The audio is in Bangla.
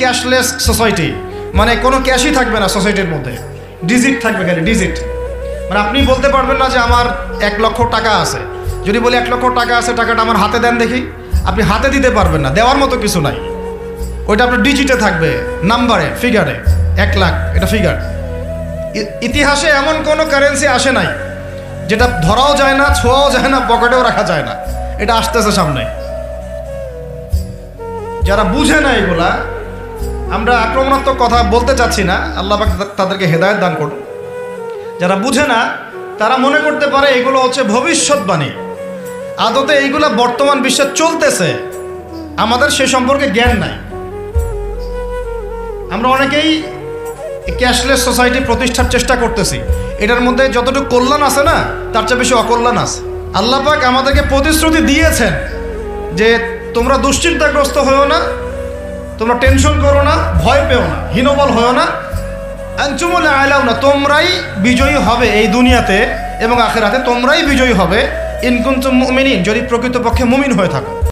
ক্যাশলেস সোসাইটি, মানে কোনো ক্যাশই থাকবে না সোসাইটির মধ্যে, ডিজিট থাকবে, খালি ডিজিট। মানে আপনি বলতে পারবেন না যে আমার 1 লক্ষ টাকা আছে। যদি বলি 1 লক্ষ টাকা আছে, টাকাটা আমার হাতে দেন দেখি, আপনি হাতে দিতে পারবেন না, দেওয়ার মতো কিছু নাই। ওইটা আপনার ডিজিটে থাকবে, নাম্বারে, ফিগারে। 1 লাখ এটা ফিগার। ইতিহাসে এমন কোনো কারেন্সি আসে নাই যেটা ধরাও যায় না, ছোঁয়াও যায় না, পকেটেও রাখা যায় না। এটা আসতেছে সামনে। যারা বুঝে না এগুলা, আমরা আক্রমণাত্মক কথা বলতে চাচ্ছি না, আল্লাহ পাক তাদেরকে হেদায়েত দান করুন। যারা বুঝে না তারা মনে করতে পারে এগুলো হচ্ছে ভবিষ্যৎবাণী। আদতে এইগুলা বর্তমান বিশ্বে চলতেছে, আমাদের সে সম্পর্কে জ্ঞান নাই। আমরা অনেকেই ক্যাশলেস সোসাইটি প্রতিষ্ঠার চেষ্টা করতেছি। এটার মধ্যে যতটুকু কল্যাণ আছে না, তার চেয়ে বেশি অকল্যাণ আছে। আল্লাহ পাক আমাদেরকে প্রতিশ্রুতি দিয়েছেন যে তোমরা দুশ্চিন্তাগ্রস্ত হয়েও না, তোমরা টেনশন করো না, ভয় পেও না, হীনবল হয়েও না, আনতুমুল আ'লাউনা, তোমরাই বিজয়ী হবে এই দুনিয়াতে এবং আখিরাতে, তোমরাই বিজয়ী হবে ইন কুনতুম মুমিনিন, যদি প্রকৃতপক্ষে মুমিন হয়ে থাকো।